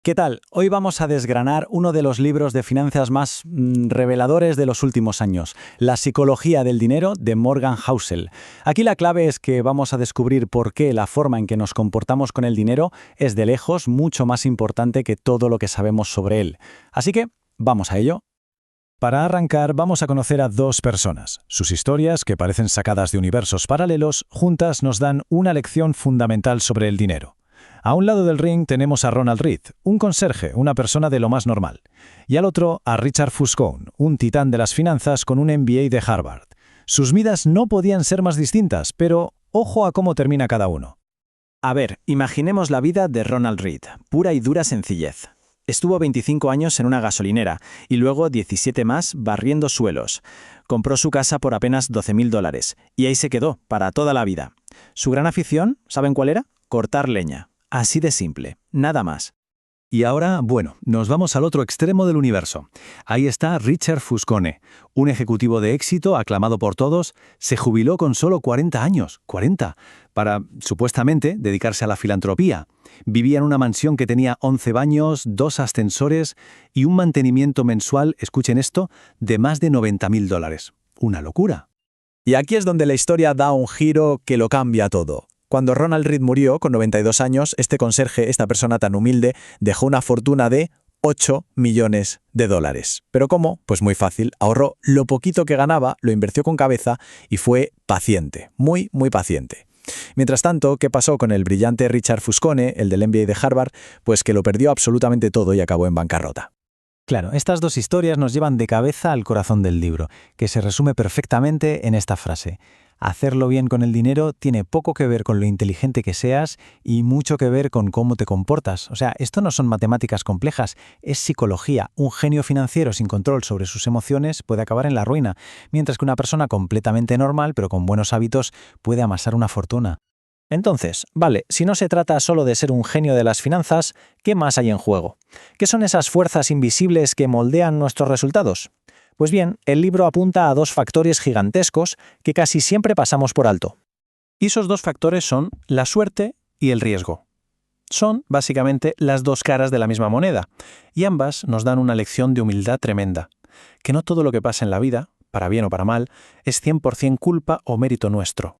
¿Qué tal? Hoy vamos a desgranar uno de los libros de finanzas más reveladores de los últimos años, La psicología del dinero de Morgan Housel. Aquí la clave es que vamos a descubrir por qué la forma en que nos comportamos con el dinero es de lejos mucho más importante que todo lo que sabemos sobre él. Así que, vamos a ello. Para arrancar, vamos a conocer a dos personas. Sus historias, que parecen sacadas de universos paralelos, juntas nos dan una lección fundamental sobre el dinero. A un lado del ring tenemos a Ronald Read, un conserje, una persona de lo más normal. Y al otro, a Richard Fuscone, un titán de las finanzas con un MBA de Harvard. Sus vidas no podían ser más distintas, pero ojo a cómo termina cada uno. A ver, imaginemos la vida de Ronald Read, pura y dura sencillez. Estuvo 25 años en una gasolinera y luego 17 más barriendo suelos. Compró su casa por apenas $12,000 y ahí se quedó para toda la vida. Su gran afición, ¿saben cuál era? Cortar leña. Así de simple, nada más. Y ahora, nos vamos al otro extremo del universo. Ahí está Richard Fuscone, un ejecutivo de éxito aclamado por todos, se jubiló con solo 40 años, 40, para, supuestamente, dedicarse a la filantropía. Vivía en una mansión que tenía 11 baños, 2 ascensores y un mantenimiento mensual, escuchen esto, de más de $90,000. Una locura. Y aquí es donde la historia da un giro que lo cambia todo. Cuando Ronald Read murió, con 92 años, este conserje, esta persona tan humilde, dejó una fortuna de $8 millones. ¿Pero cómo? Pues muy fácil. Ahorró lo poquito que ganaba, lo invirtió con cabeza y fue paciente, muy, muy paciente. Mientras tanto, ¿qué pasó con el brillante Richard Fuscone, el del MBA de Harvard? Pues que lo perdió absolutamente todo y acabó en bancarrota. Claro, estas dos historias nos llevan de cabeza al corazón del libro, que se resume perfectamente en esta frase. Hacerlo bien con el dinero tiene poco que ver con lo inteligente que seas y mucho que ver con cómo te comportas. O sea, esto no son matemáticas complejas, es psicología. Un genio financiero sin control sobre sus emociones puede acabar en la ruina, mientras que una persona completamente normal, pero con buenos hábitos, puede amasar una fortuna. Entonces, vale, si no se trata solo de ser un genio de las finanzas, ¿qué más hay en juego? ¿Qué son esas fuerzas invisibles que moldean nuestros resultados? Pues bien, el libro apunta a dos factores gigantescos que casi siempre pasamos por alto. Y esos dos factores son la suerte y el riesgo. Son, básicamente, las dos caras de la misma moneda, y ambas nos dan una lección de humildad tremenda. Que no todo lo que pasa en la vida, para bien o para mal, es 100% culpa o mérito nuestro.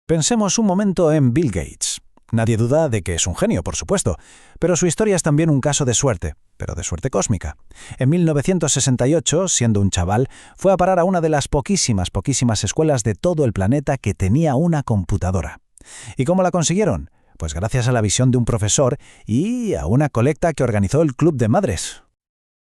Pensemos un momento en Bill Gates. Nadie duda de que es un genio, por supuesto, pero su historia es también un caso de suerte, pero de suerte cósmica. En 1968, siendo un chaval, fue a parar a una de las poquísimas escuelas de todo el planeta que tenía una computadora. ¿Y cómo la consiguieron? Pues gracias a la visión de un profesor y a una colecta que organizó el Club de Madres.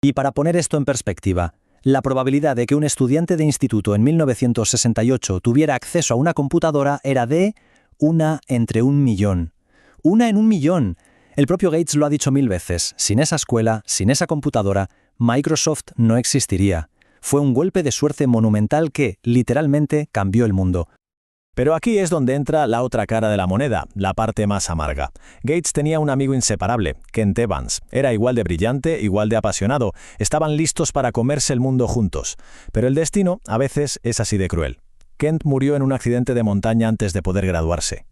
Y para poner esto en perspectiva, la probabilidad de que un estudiante de instituto en 1968 tuviera acceso a una computadora era de 1 entre 1.000.000. 1 en 1.000.000. El propio Gates lo ha dicho 1000 veces. Sin esa escuela, sin esa computadora, Microsoft no existiría. Fue un golpe de suerte monumental que, literalmente, cambió el mundo. Pero aquí es donde entra la otra cara de la moneda, la parte más amarga. Gates tenía un amigo inseparable, Kent Evans. Era igual de brillante, igual de apasionado. Estaban listos para comerse el mundo juntos. Pero el destino, a veces, es así de cruel. Kent murió en un accidente de montaña antes de poder graduarse.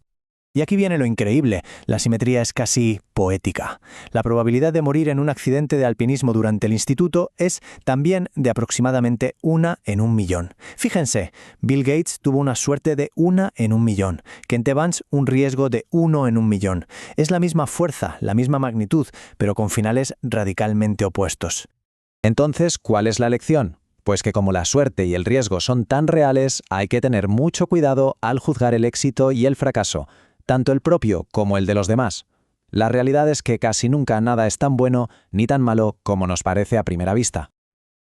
Y aquí viene lo increíble, la simetría es casi poética. La probabilidad de morir en un accidente de alpinismo durante el instituto es también de aproximadamente 1 en 1.000.000. Fíjense, Bill Gates tuvo una suerte de 1 en 1.000.000, Kent Evans un riesgo de 1 en 1.000.000. Es la misma fuerza, la misma magnitud, pero con finales radicalmente opuestos. Entonces, ¿cuál es la lección? Pues que como la suerte y el riesgo son tan reales, hay que tener mucho cuidado al juzgar el éxito y el fracaso, tanto el propio como el de los demás. La realidad es que casi nunca nada es tan bueno ni tan malo como nos parece a primera vista.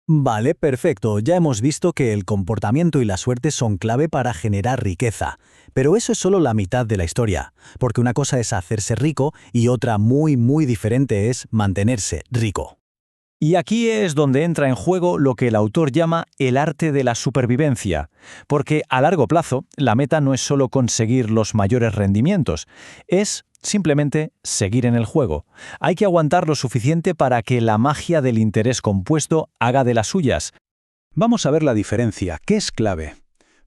Vale, perfecto. Ya hemos visto que el comportamiento y la suerte son clave para generar riqueza. Pero eso es solo la mitad de la historia, porque una cosa es hacerse rico y otra muy, muy diferente es mantenerse rico. Y aquí es donde entra en juego lo que el autor llama el arte de la supervivencia, porque a largo plazo la meta no es solo conseguir los mayores rendimientos, es simplemente seguir en el juego. Hay que aguantar lo suficiente para que la magia del interés compuesto haga de las suyas. Vamos a ver la diferencia, que es clave.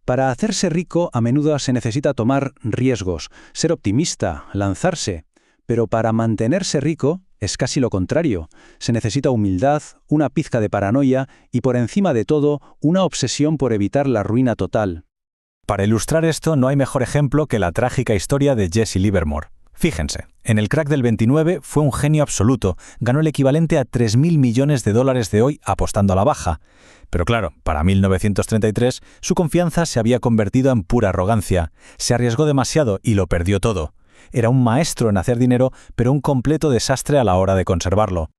Para hacerse rico a menudo se necesita tomar riesgos, ser optimista, lanzarse, pero para mantenerse rico Es casi lo contrario. Se necesita humildad, una pizca de paranoia y, por encima de todo, una obsesión por evitar la ruina total. Para ilustrar esto, no hay mejor ejemplo que la trágica historia de Jesse Livermore. Fíjense, en el crack del 29 fue un genio absoluto, ganó el equivalente a 3.000 millones de dólares de hoy apostando a la baja. Pero claro, para 1933 su confianza se había convertido en pura arrogancia. Se arriesgó demasiado y lo perdió todo. Era un maestro en hacer dinero, pero un completo desastre a la hora de conservarlo.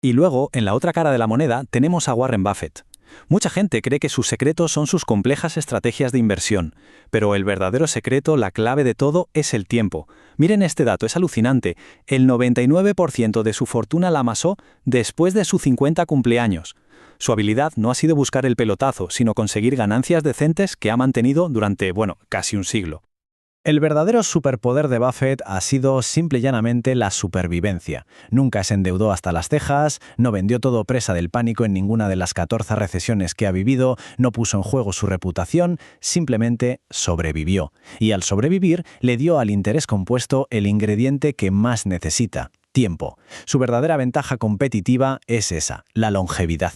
Y luego, en la otra cara de la moneda, tenemos a Warren Buffett. Mucha gente cree que sus secretos son sus complejas estrategias de inversión, pero el verdadero secreto, la clave de todo, es el tiempo. Miren este dato, es alucinante. El 99% de su fortuna la amasó después de su 50 cumpleaños. Su habilidad no ha sido buscar el pelotazo, sino conseguir ganancias decentes que ha mantenido durante, casi un siglo. El verdadero superpoder de Buffett ha sido simple y llanamente la supervivencia. Nunca se endeudó hasta las cejas, no vendió todo presa del pánico en ninguna de las 14 recesiones que ha vivido, no puso en juego su reputación, simplemente sobrevivió. Y al sobrevivir, le dio al interés compuesto el ingrediente que más necesita: tiempo. Su verdadera ventaja competitiva es esa, la longevidad.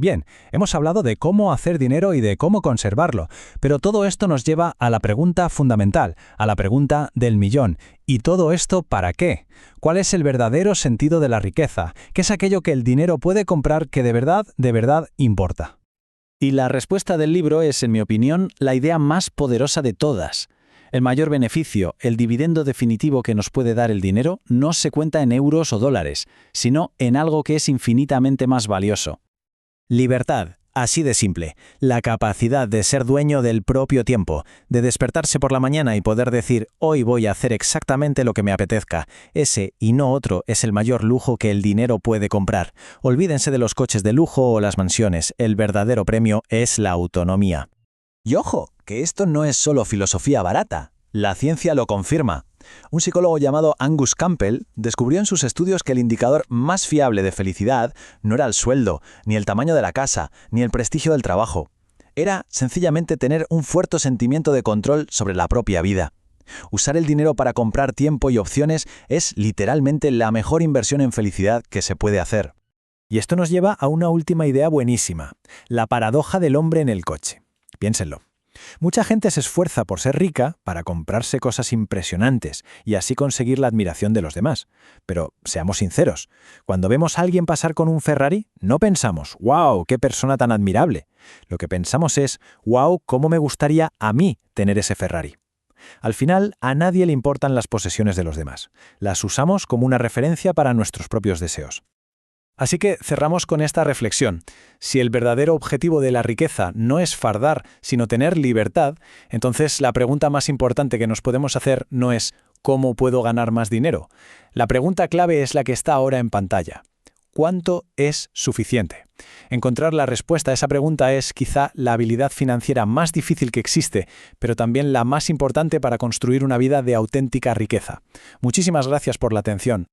Bien, hemos hablado de cómo hacer dinero y de cómo conservarlo, pero todo esto nos lleva a la pregunta fundamental, a la pregunta del millón. ¿Y todo esto para qué? ¿Cuál es el verdadero sentido de la riqueza? ¿Qué es aquello que el dinero puede comprar que de verdad importa? Y la respuesta del libro es, en mi opinión, la idea más poderosa de todas. El mayor beneficio, el dividendo definitivo que nos puede dar el dinero, no se cuenta en euros o dólares, sino en algo que es infinitamente más valioso. Libertad, así de simple. La capacidad de ser dueño del propio tiempo, de despertarse por la mañana y poder decir: hoy voy a hacer exactamente lo que me apetezca. Ese y no otro es el mayor lujo que el dinero puede comprar. Olvídense de los coches de lujo o las mansiones. El verdadero premio es la autonomía. Y ojo, que esto no es solo filosofía barata. La ciencia lo confirma. Un psicólogo llamado Angus Campbell descubrió en sus estudios que el indicador más fiable de felicidad no era el sueldo, ni el tamaño de la casa, ni el prestigio del trabajo. Era sencillamente tener un fuerte sentimiento de control sobre la propia vida. Usar el dinero para comprar tiempo y opciones es literalmente la mejor inversión en felicidad que se puede hacer. Y esto nos lleva a una última idea buenísima, la paradoja del hombre en el coche. Piénsenlo. Mucha gente se esfuerza por ser rica para comprarse cosas impresionantes y así conseguir la admiración de los demás. Pero seamos sinceros, cuando vemos a alguien pasar con un Ferrari, no pensamos: ¡wow, qué persona tan admirable! Lo que pensamos es: ¡wow, cómo me gustaría a mí tener ese Ferrari! Al final, a nadie le importan las posesiones de los demás. Las usamos como una referencia para nuestros propios deseos. Así que cerramos con esta reflexión. Si el verdadero objetivo de la riqueza no es fardar, sino tener libertad, entonces la pregunta más importante que nos podemos hacer no es ¿cómo puedo ganar más dinero? La pregunta clave es la que está ahora en pantalla. ¿Cuánto es suficiente? Encontrar la respuesta a esa pregunta es quizá la habilidad financiera más difícil que existe, pero también la más importante para construir una vida de auténtica riqueza. Muchísimas gracias por la atención.